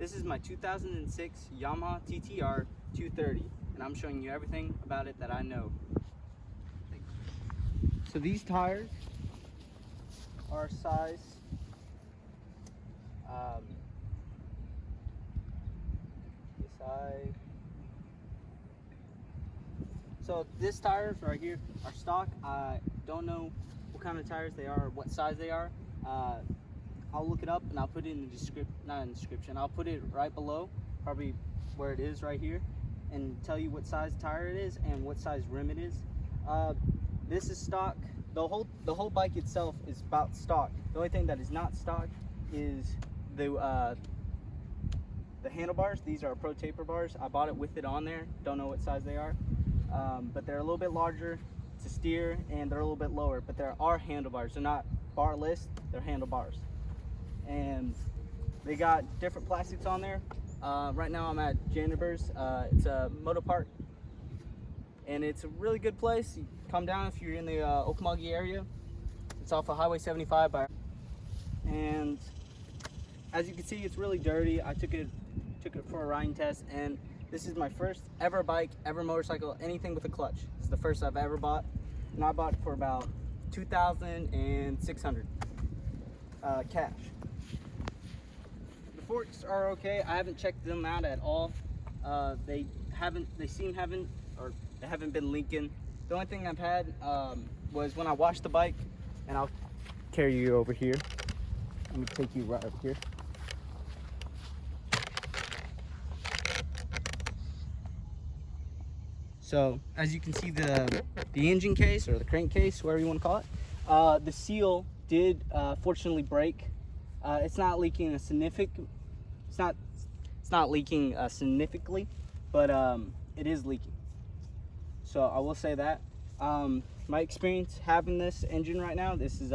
This is my 2006 Yamaha TTR-230, and I'm showing you everything about it that I know. So these tires are size so this tires right here are stock. I don't know what kind of tires they are, what size they are. I'll look it up and I'll put it in the description. I'll put it right below, probably where it is right here, and tell you what size tire it is and what size rim it is. This is stock. The whole bike itself is about stock. The only thing that is not stock is the handlebars. These are Pro Taper bars. I bought it with it on there. Don't know what size they are, but they're a little bit larger to steer and they're a little bit lower. But there are handlebars. They're not barless. They're handlebars, and they got different plastics on there. Right now I'm at Janibers. It's a moto park, and it's a really good place. You come down if you're in the Okmulgee area. It's off of Highway 75 and as you can see, it's really dirty. I took it for a riding test, and this is my first ever bike, ever motorcycle, anything with a clutch. It's the first I've ever bought, and I bought it for about $2,600 cash. The forks are okay. I haven't checked them out at all. They haven't been leaking. The only thing I've had was when I washed the bike, and I'll carry you over here. Let me take you right up here. So as you can see, the engine case or the crankcase, whatever you want to call it, the seal did fortunately break. It's not leaking significantly, but it is leaking. So I will say that. My experience having this engine right now, this is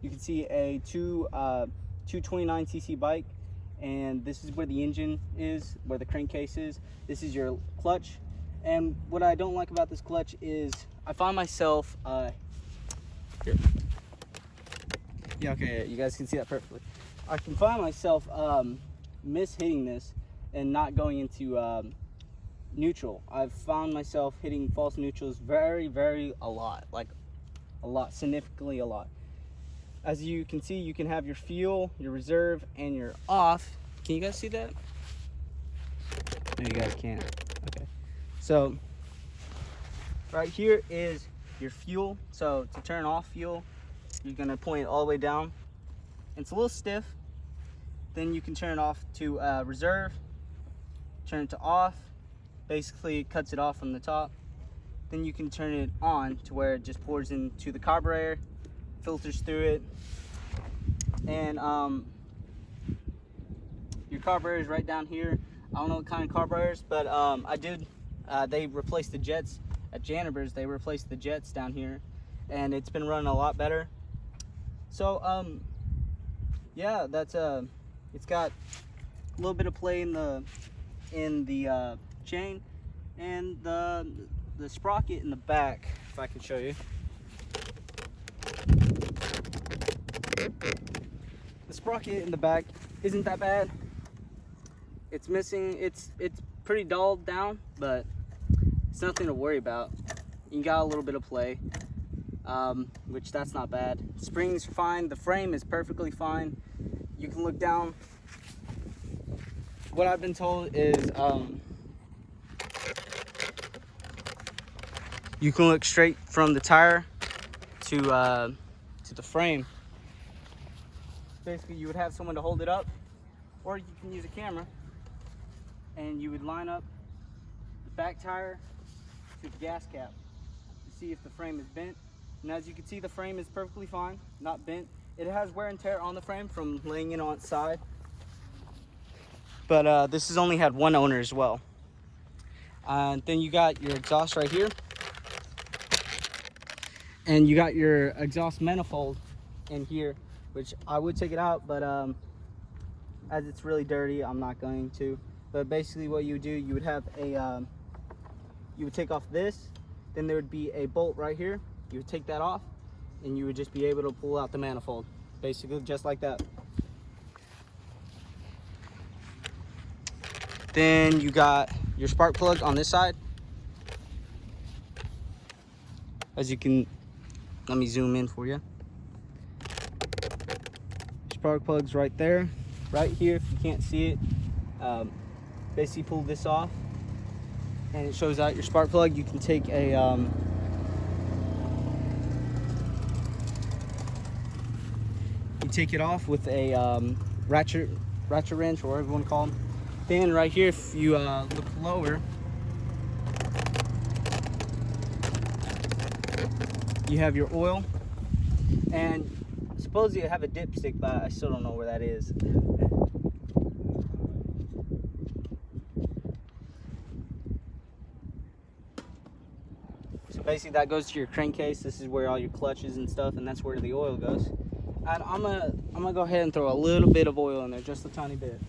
you can see a 229cc bike, and this is where the engine is, where the crankcase is. This is your clutch. And what I don't like about this clutch is I find myself here. Yeah, okay, you guys can see that perfectly. I can find myself mishitting this and not going into neutral. I've found myself hitting false neutrals very a lot, significantly a lot. As you can see, you can have your fuel, your reserve, and your off. Can you guys see that? No, you guys can't. Okay. So right here is your fuel. So to turn off fuel, you're gonna point it all the way down. It's a little stiff. Then you can turn it off to reserve, turn it to off, basically cuts it off from the top. Then you can turn it on to where it just pours into the carburetor, filters through it, and your carburetor is right down here. I don't know what kind of carburetors, but they replaced the jets at Janibers. They replaced the jets down here, and it's been running a lot better. So yeah, that's it's got a little bit of play in the chain, and the sprocket in the back, if I can show you. The sprocket in the back isn't that bad. It's missing, it's pretty dulled down, but it's nothing to worry about. You got a little bit of play, which that's not bad. Spring's fine, the frame is perfectly fine. You can look down. What I've been told is you can look straight from the tire to the frame. Basically, you would have someone to hold it up, or you can use a camera, and you would line up the back tire to the gas cap to see if the frame is bent. And as you can see, the frame is perfectly fine, not bent. It has wear and tear on the frame from laying it on its side, but this has only had one owner as well. And then you got your exhaust right here, and you got your exhaust manifold in here, which I would take it out, but as it's really dirty, I'm not going to. But basically what you would do, you would have a you would take off this, then there would be a bolt right here. You would take that off, and you would just be able to pull out the manifold, basically just like that. Then you got your spark plug on this side. As you can, let me zoom in for you. Spark plug's right there, right here. If you can't see it, basically pull this off, and it shows out your spark plug. You can take a you take it off with a ratchet wrench, or whatever you want to call them. Then right here, if you look lower, you have your oil, and supposedly you have a dipstick, but I still don't know where that is. So basically that goes to your crankcase. This is where all your clutches and stuff, and that's where the oil goes. And I'm gonna go ahead and throw a little bit of oil in there, just a tiny bit.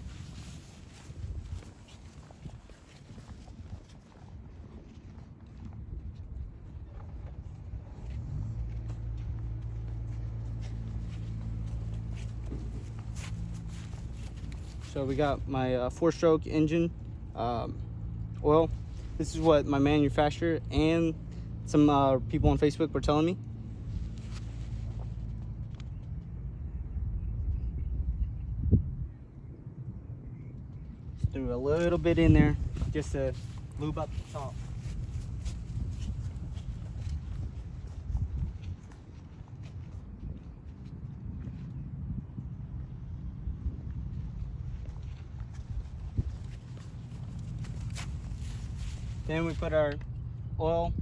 So we got my 4-stroke engine oil. This is what my manufacturer and some people on Facebook were telling me. Just threw a little bit in there just to lube up the top. Then we put our oil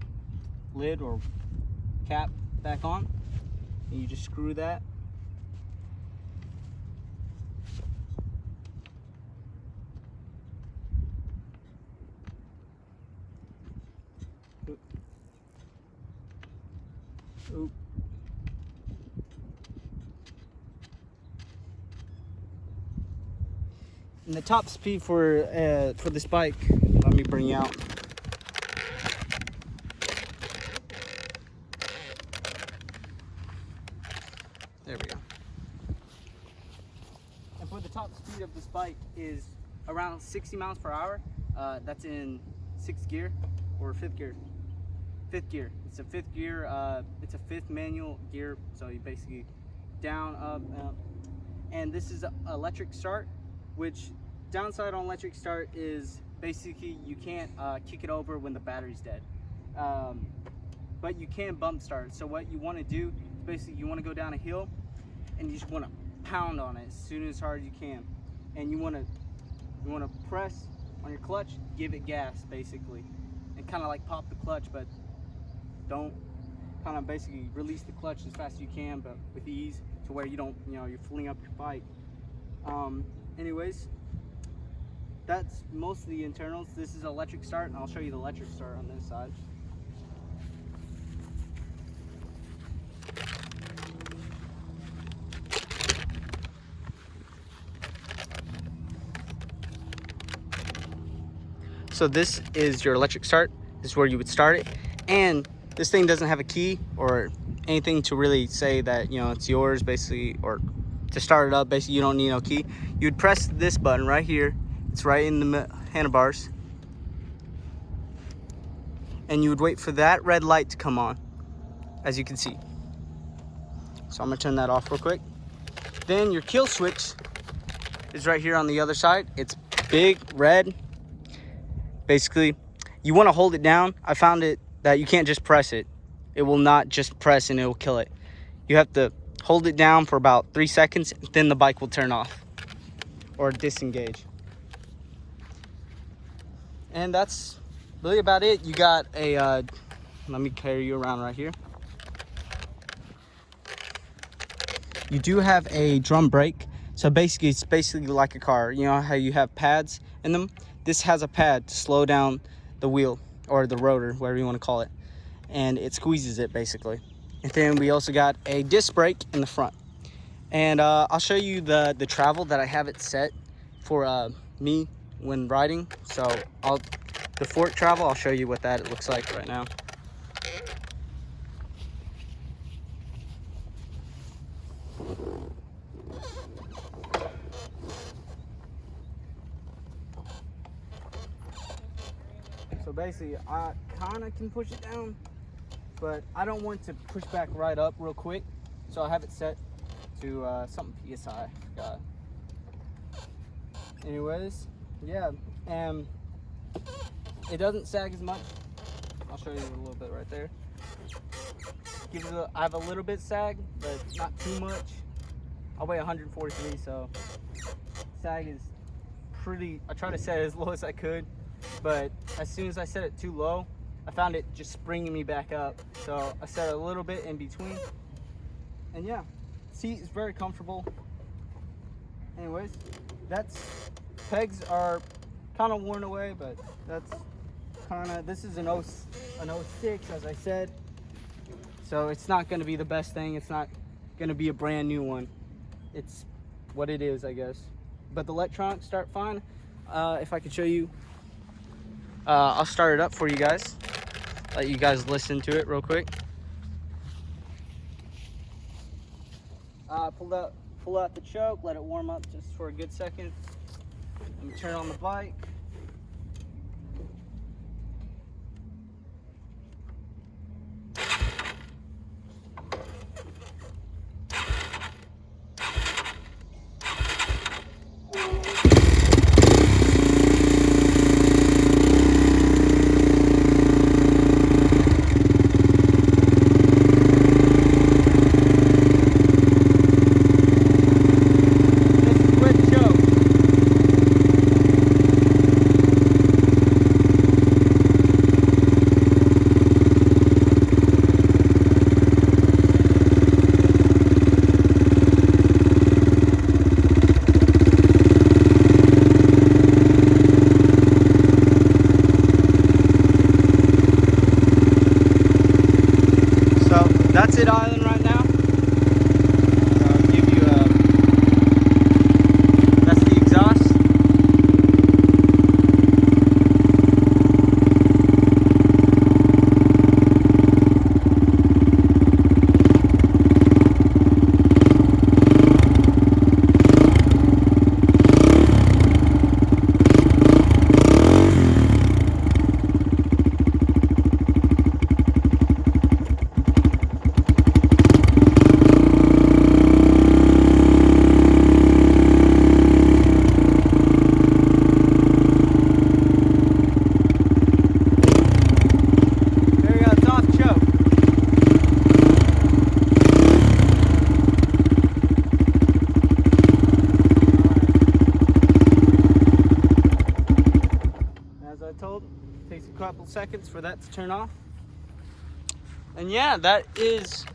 lid or cap back on, and you just screw that. Oop. And the top speed for this bike, let me bring you out. There we go. And for the top speed of this bike is around 60 miles per hour. That's in 6th gear or 5th gear. 5th gear. It's a 5th gear. It's a 5th manual gear. So you basically down, up, up. And this is an electric start, which downside on electric start is basically you can't kick it over when the battery's dead. But you can bump start. So what you want to do is basically you want to go down a hill and you just want to pound on it as soon as hard as you can. And you want to press on your clutch, give it gas basically, and kind of like pop the clutch, but don't kind of basically release the clutch as fast as you can, but with ease, to where you don't, you're filling up your bike. Anyways, that's most of the internals. This is electric start, and I'll show you the electric start on this side. So this is your electric start. This is where you would start it, and this thing doesn't have a key or anything to really say that it's yours basically, or to start it up. Basically, you don't need no key. You would press this button right here. It's right in the handlebars, and you would wait for that red light to come on, as you can see. So I'm gonna turn that off real quick. Then your kill switch is right here on the other side. It's big red. Basically, you want to hold it down. I found it that you can't just press it. It will not just press and it will kill it. You have to hold it down for about 3 seconds, then the bike will turn off or disengage. And that's really about it. You got a, let me carry you around right here. You do have a drum brake. So basically, it's basically like a car. You know how you have pads in them? This has a pad to slow down the wheel or the rotor, whatever you want to call it. And it squeezes it basically. And then we also got a disc brake in the front. And I'll show you the travel that I have it set for me when riding. So the fork travel, I'll show you what that looks like right now. So basically, I kind of can push it down, but I don't want to push back right up real quick. So I have it set to something PSI. Forgot. Anyways, yeah, and it doesn't sag as much. I'll show you a little bit right there. I have a little bit sag, but not too much. I weigh 143, so sag is pretty. I try to set it as low as I could, but as soon as I set it too low, I found it just springing me back up. So I set it a little bit in between, and yeah, seat is very comfortable. Anyways, pegs are kind of worn away, but that's this is an 06, as I said. So it's not going to be the best thing. It's not going to be a brand new one. It's what it is, I guess. But the electronics start fine. If I could show you, I'll start it up for you guys. Let you guys listen to it real quick. Pull out the choke, let it warm up just for a good second. Let me turn on the bike. That's it idling right now. So I'll give you that's the exhaust. Takes a couple seconds for that to turn off. And yeah, this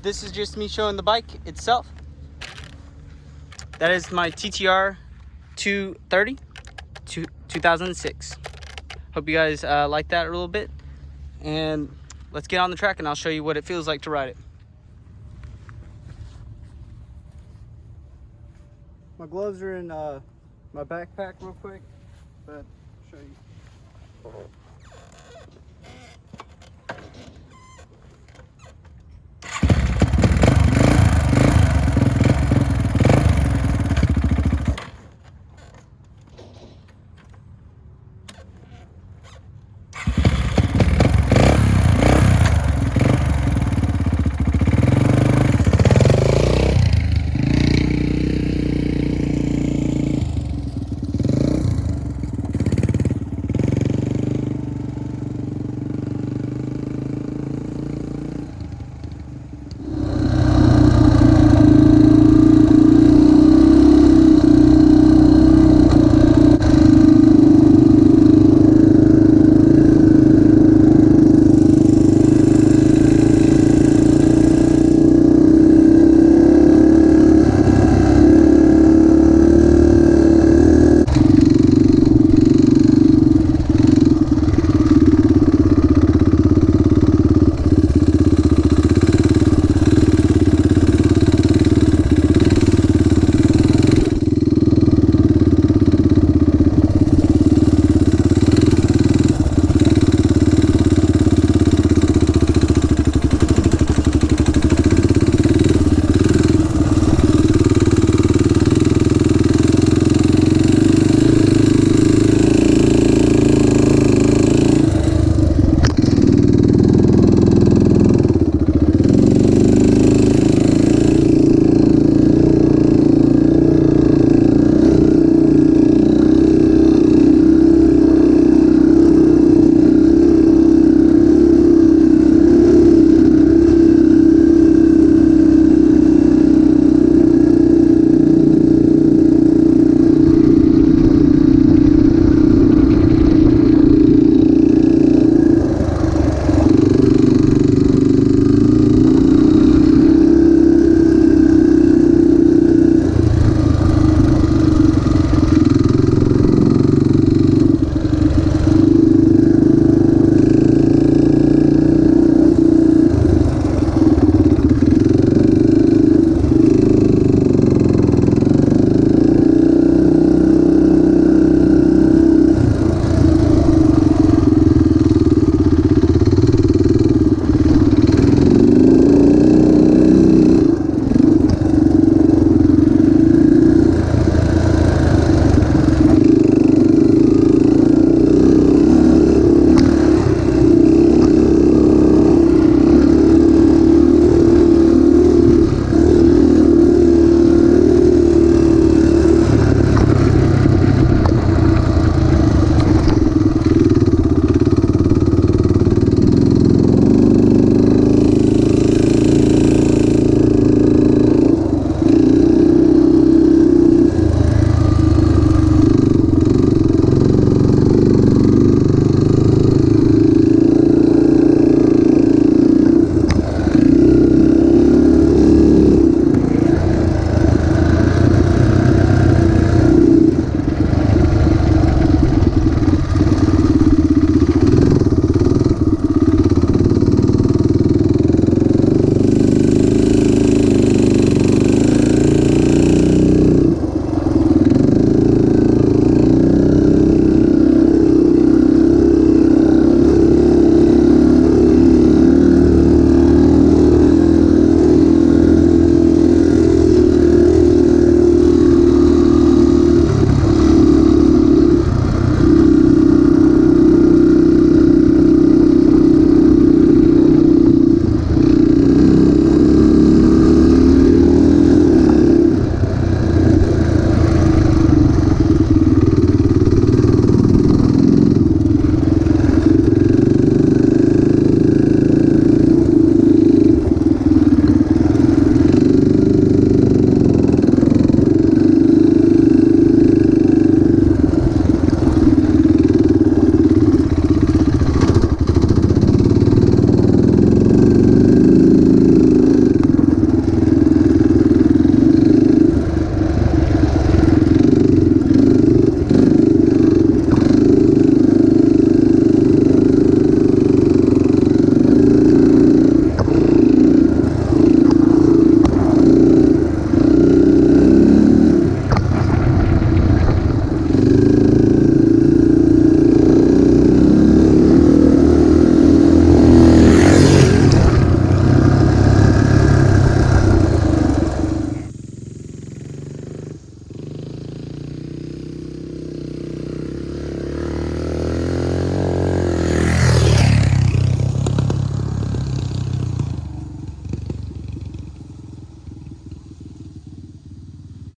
is just me showing the bike itself. That is my TTR-230 2006. Hope you guys like that a little bit. And let's get on the track and I'll show you what it feels like to ride it. My gloves are in my backpack real quick, but I'll show you.